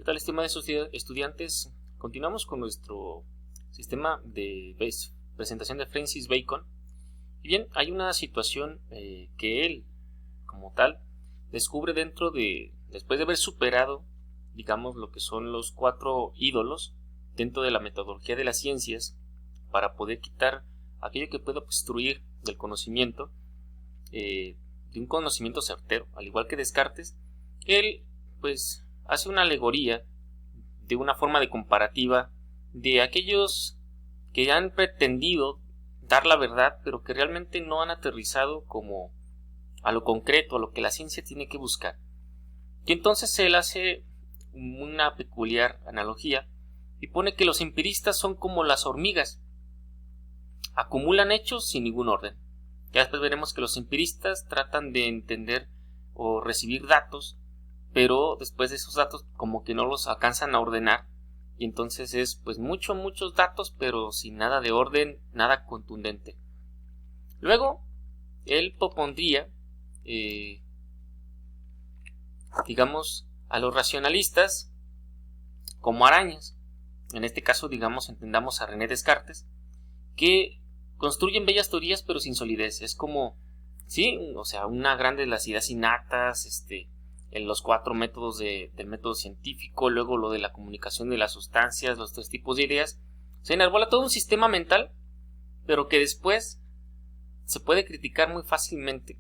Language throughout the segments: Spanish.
¿Qué tal, estimados estudiantes? Continuamos con nuestro sistema de presentación de Francis Bacon. Y bien, hay una situación que él, como tal, descubre después de haber superado, digamos, lo que son los 4 ídolos dentro de la metodología de las ciencias, para poder quitar aquello que puede obstruir del conocimiento, de un conocimiento certero. Al igual que Descartes, él, pues, hace una alegoría de una forma de comparativa de aquellos que han pretendido dar la verdad, pero que realmente no han aterrizado como a lo concreto, a lo que la ciencia tiene que buscar. Y entonces él hace una peculiar analogía y pone que los empiristas son como las hormigas, acumulan hechos sin ningún orden. Ya después veremos que los empiristas tratan de entender o recibir datos, pero después de esos datos como que no los alcanzan a ordenar, y entonces es pues muchos datos, pero sin nada de orden, nada contundente. Luego él propondría, digamos, a los racionalistas como arañas. En este caso, digamos, entendamos a René Descartes, que construyen bellas teorías pero sin solidez. Es como, sí, o sea, una grande de las ideas innatas, en los 4 métodos del método científico, luego lo de la comunicación de las sustancias, los 3 tipos de ideas. Se enarbola todo un sistema mental, pero que después se puede criticar muy fácilmente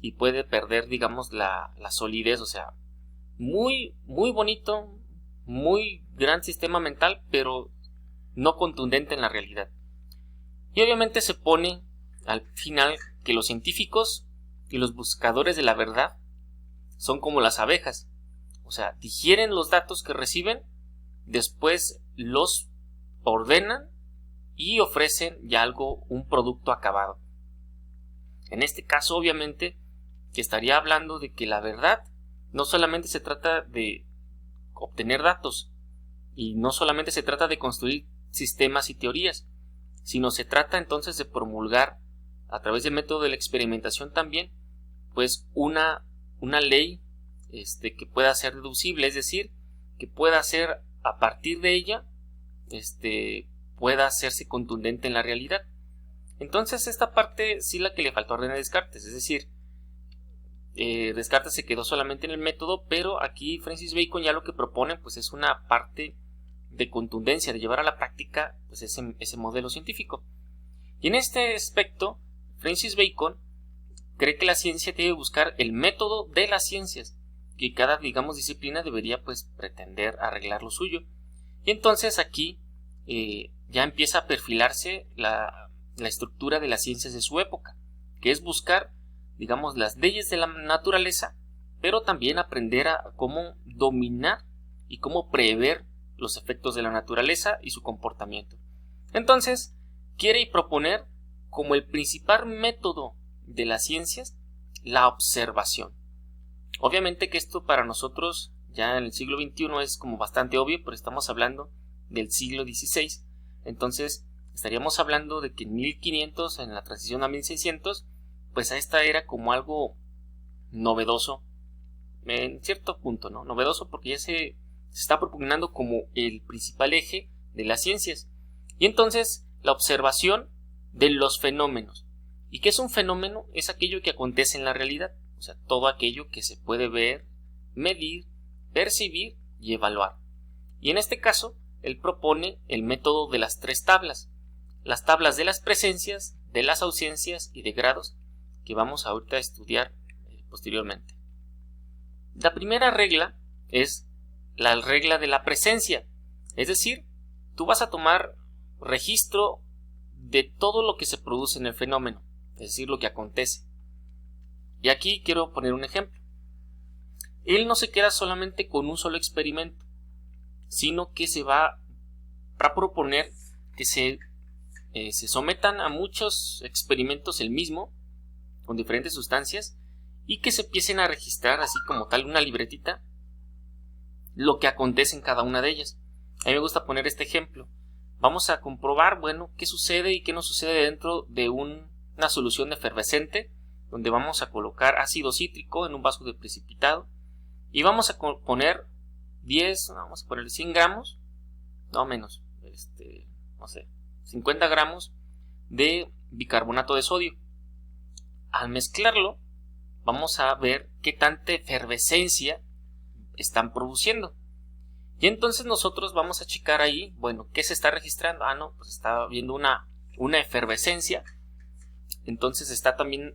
y puede perder, digamos, la solidez. O sea, muy bonito, muy gran sistema mental, pero no contundente en la realidad. Y obviamente se pone al final que los científicos y los buscadores de la verdad son como las abejas, o sea, digieren los datos que reciben, después los ordenan y ofrecen ya un producto acabado. En este caso, obviamente, que estaría hablando de que la verdad no solamente se trata de obtener datos, y no solamente se trata de construir sistemas y teorías, sino se trata entonces de promulgar a través del método de la experimentación también, pues una ley que pueda ser deducible, es decir, que pueda ser a partir de ella, pueda hacerse contundente en la realidad. Entonces esta parte sí la que le faltó a René Descartes, es decir, Descartes se quedó solamente en el método, pero aquí Francis Bacon ya lo que propone pues es una parte de contundencia, de llevar a la práctica pues ese modelo científico. Y en este aspecto, Francis Bacon cree que la ciencia debe buscar el método de las ciencias, que cada, digamos, disciplina debería pues pretender arreglar lo suyo. Y entonces aquí ya empieza a perfilarse la estructura de las ciencias de su época, que es buscar, digamos, las leyes de la naturaleza, pero también aprender a cómo dominar y cómo prever los efectos de la naturaleza y su comportamiento. Entonces, quiere proponer como el principal método de las ciencias la observación. Obviamente que esto para nosotros ya en el siglo XXI es como bastante obvio, pero estamos hablando del siglo XVI. Entonces estaríamos hablando de que en 1500, en la transición a 1600, pues a esta era como algo novedoso, en cierto punto, ¿no? Novedoso porque ya se está propugnando como el principal eje de las ciencias. Y entonces la observación de los fenómenos. ¿Y qué es un fenómeno? Es aquello que acontece en la realidad, o sea, todo aquello que se puede ver, medir, percibir y evaluar. Y en este caso, él propone el método de las 3 tablas, las tablas de las presencias, de las ausencias y de grados, que vamos ahorita a estudiar posteriormente. La primera regla es la regla de la presencia, es decir, tú vas a tomar registro de todo lo que se produce en el fenómeno, es decir, lo que acontece. Y aquí quiero poner un ejemplo. Él no se queda solamente con un solo experimento, sino que se va a proponer que se sometan a muchos experimentos el mismo, con diferentes sustancias, y que se empiecen a registrar así como tal una libretita lo que acontece en cada una de ellas. A mí me gusta poner este ejemplo. Vamos a comprobar, bueno, qué sucede y qué no sucede dentro de una solución efervescente, donde vamos a colocar ácido cítrico en un vaso de precipitado y vamos a poner 10, vamos a ponerle 100 gramos, no menos, no sé, 50 gramos de bicarbonato de sodio. Al mezclarlo, vamos a ver qué tanta efervescencia están produciendo. Y entonces nosotros vamos a checar ahí, bueno, ¿qué se está registrando? Ah, no, pues está viendo una efervescencia. Entonces está también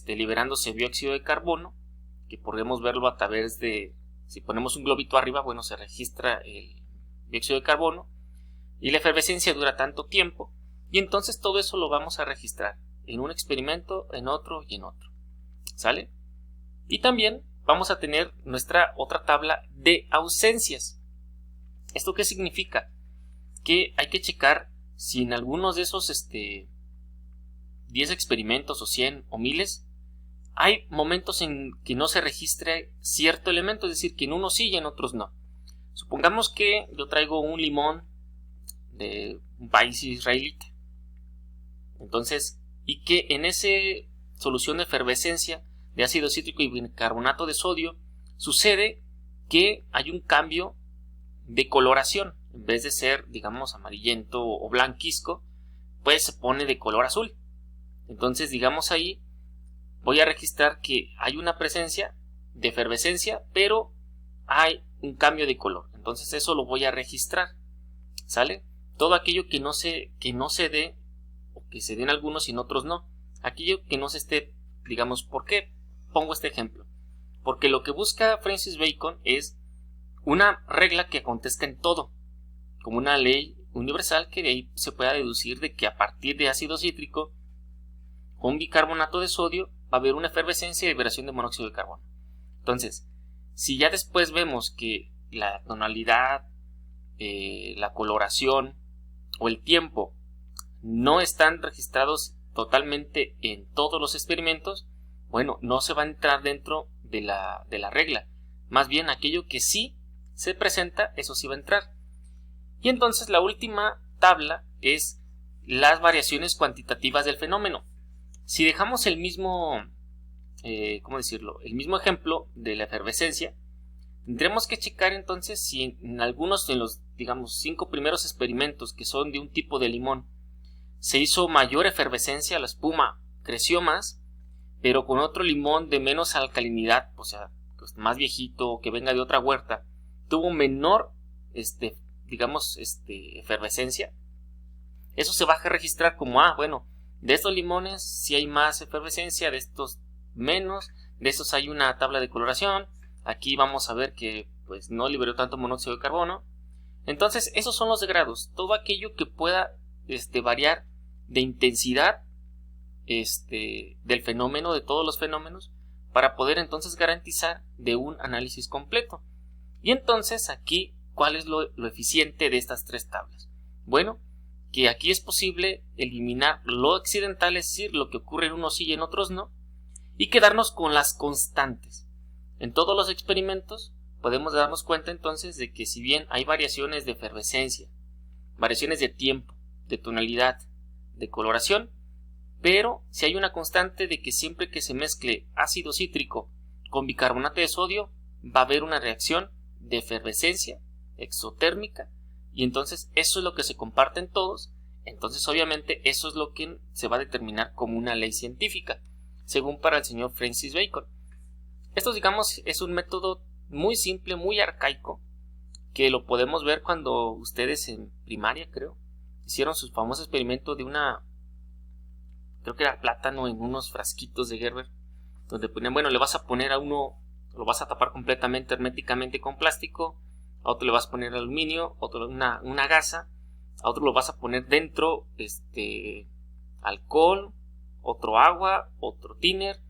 liberándose dióxido de carbono, que podemos verlo a través de, si ponemos un globito arriba, bueno, se registra el dióxido de carbono y la efervescencia dura tanto tiempo, y entonces todo eso lo vamos a registrar en un experimento, en otro y en otro. ¿Sale? Y también vamos a tener nuestra otra tabla de ausencias. ¿Esto qué significa? Que hay que checar si en algunos de esos 10 experimentos o 100 o miles hay momentos en que no se registre cierto elemento, es decir, que en unos sí y en otros no. Supongamos que yo traigo un limón de un país israelita. Entonces, y que en esa solución de efervescencia de ácido cítrico y bicarbonato de sodio sucede que hay un cambio de coloración. En vez de ser, digamos, amarillento o blanquizco, pues se pone de color azul. Entonces, digamos, ahí voy a registrar que hay una presencia de efervescencia, pero hay un cambio de color. Entonces eso lo voy a registrar. ¿Sale? Todo aquello que no se dé, o que se den algunos y en otros no. Aquello que no se esté, digamos, ¿por qué pongo este ejemplo? Porque lo que busca Francis Bacon es una regla que acontezca en todo, como una ley universal, que de ahí se pueda deducir de que a partir de ácido cítrico con bicarbonato de sodio va a haber una efervescencia y liberación de monóxido de carbono. Entonces, si ya después vemos que la tonalidad, la coloración o el tiempo no están registrados totalmente en todos los experimentos, bueno, no se va a entrar dentro de la regla. Más bien aquello que sí se presenta, eso sí va a entrar. Y entonces la última tabla es las variaciones cuantitativas del fenómeno. Si dejamos el mismo, ¿cómo decirlo? El mismo ejemplo de la efervescencia, tendremos que checar entonces si en algunos de los, digamos, 5 primeros experimentos que son de un tipo de limón se hizo mayor efervescencia, la espuma creció más, pero con otro limón de menos alcalinidad, o sea, pues más viejito, que venga de otra huerta, tuvo menor, efervescencia. Eso se va a registrar como, bueno, de estos limones sí hay más efervescencia, de estos menos, de estos hay una tabla de coloración. Aquí vamos a ver que pues no liberó tanto monóxido de carbono. Entonces esos son los grados, todo aquello que pueda variar de intensidad del fenómeno, de todos los fenómenos, para poder entonces garantizar de un análisis completo. Y entonces aquí, ¿cuál es lo eficiente de estas 3 tablas? Bueno, que aquí es posible eliminar lo accidental, es decir, lo que ocurre en unos sí y en otros no, y quedarnos con las constantes. En todos los experimentos podemos darnos cuenta entonces de que si bien hay variaciones de efervescencia, variaciones de tiempo, de tonalidad, de coloración, pero si hay una constante de que siempre que se mezcle ácido cítrico con bicarbonato de sodio va a haber una reacción de efervescencia exotérmica, y entonces eso es lo que se comparte en todos. Entonces obviamente eso es lo que se va a determinar como una ley científica, según para el señor Francis Bacon. Esto, digamos, es un método muy simple, muy arcaico, que lo podemos ver cuando ustedes en primaria, creo, hicieron su famoso experimento de creo que era plátano en unos frasquitos de Gerber, donde ponían, bueno, le vas a poner a uno, lo vas a tapar completamente herméticamente con plástico, a otro le vas a poner aluminio, a otro una gasa, a otro lo vas a poner dentro alcohol, otro agua, otro thinner,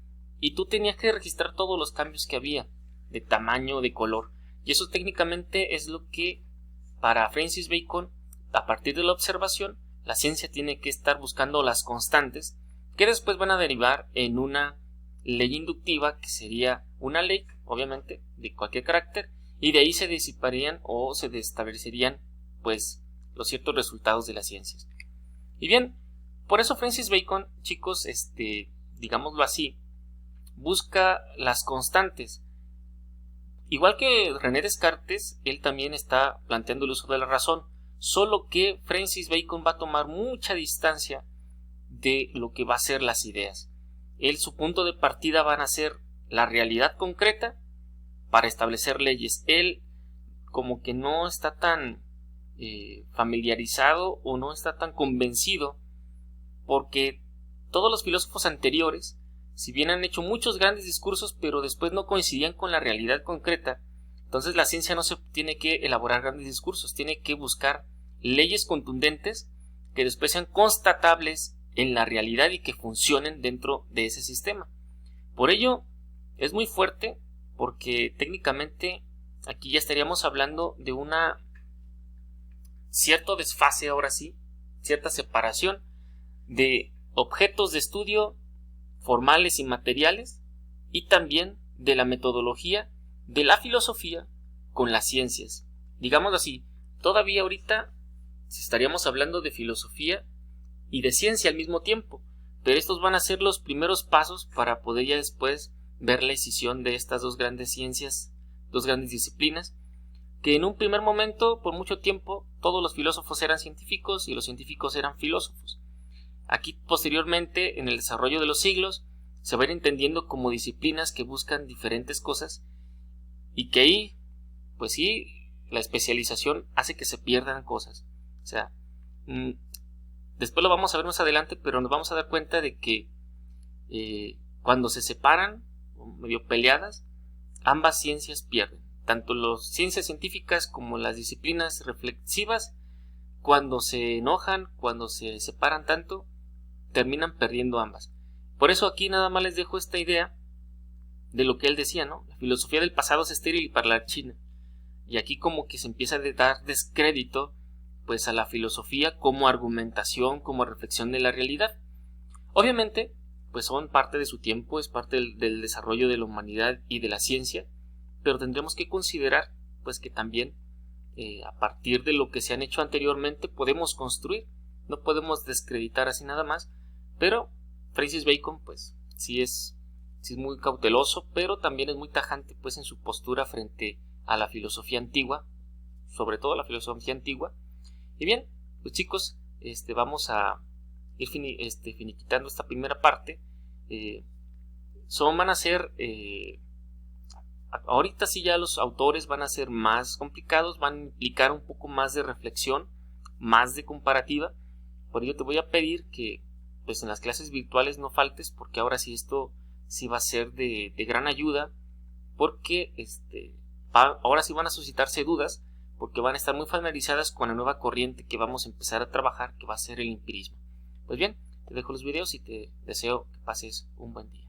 y tú tenías que registrar todos los cambios que había de tamaño, de color. Y eso técnicamente es lo que para Francis Bacon, a partir de la observación, la ciencia tiene que estar buscando las constantes que después van a derivar en una ley inductiva, que sería una ley, obviamente, de cualquier carácter, y de ahí se disiparían o se establecerían pues los ciertos resultados de las ciencias. Y bien, por eso Francis Bacon, chicos, digámoslo así, busca las constantes Igual que René Descartes, él también está planteando el uso de la razón, solo que Francis Bacon va a tomar mucha distancia de lo que va a ser las ideas. Su punto de partida van a ser la realidad concreta para establecer leyes. Él como que no está tan familiarizado o no está tan convencido, porque todos los filósofos anteriores, si bien han hecho muchos grandes discursos, pero después no coincidían con la realidad concreta, entonces la ciencia no se tiene que elaborar grandes discursos, tiene que buscar leyes contundentes que después sean constatables en la realidad y que funcionen dentro de ese sistema. Por ello es muy fuerte, porque técnicamente aquí ya estaríamos hablando de una cierto desfase, ahora sí, cierta separación de objetos de estudio formales y materiales, y también de la metodología de la filosofía con las ciencias. Digamos así, todavía ahorita estaríamos hablando de filosofía y de ciencia al mismo tiempo, pero estos van a ser los primeros pasos para poder ya después ver la escisión de estas dos grandes ciencias, dos grandes disciplinas, que en un primer momento, por mucho tiempo, todos los filósofos eran científicos y los científicos eran filósofos. Aquí posteriormente, en el desarrollo de los siglos, se van entendiendo como disciplinas que buscan diferentes cosas, y que ahí, pues sí, la especialización hace que se pierdan cosas. O sea, después lo vamos a ver más adelante, pero nos vamos a dar cuenta de que cuando se separan, medio peleadas, ambas ciencias pierden. Tanto las ciencias científicas como las disciplinas reflexivas, cuando se enojan, cuando se separan tanto, terminan perdiendo ambas. Por eso aquí nada más les dejo esta idea de lo que él decía, ¿no? La filosofía del pasado es estéril para la China. Y aquí como que se empieza a dar descrédito pues a la filosofía como argumentación, como reflexión de la realidad. Obviamente, pues son parte de su tiempo, es parte del desarrollo de la humanidad y de la ciencia, pero tendremos que considerar pues que también a partir de lo que se han hecho anteriormente podemos construir, no podemos descreditar así nada más. Pero Francis Bacon pues sí es muy cauteloso, pero también es muy tajante pues en su postura frente a la filosofía antigua, sobre todo la filosofía antigua. Y bien, pues chicos, vamos a ir finiquitando esta primera parte. Van a ser ahorita sí ya los autores van a ser más complicados, van a implicar un poco más de reflexión, más de comparativa. Por ello te voy a pedir que pues en las clases virtuales no faltes, porque ahora sí esto sí va a ser de gran ayuda, porque ahora sí van a suscitarse dudas, porque van a estar muy familiarizadas con la nueva corriente que vamos a empezar a trabajar, que va a ser el empirismo. Pues bien, te dejo los videos y te deseo que pases un buen día.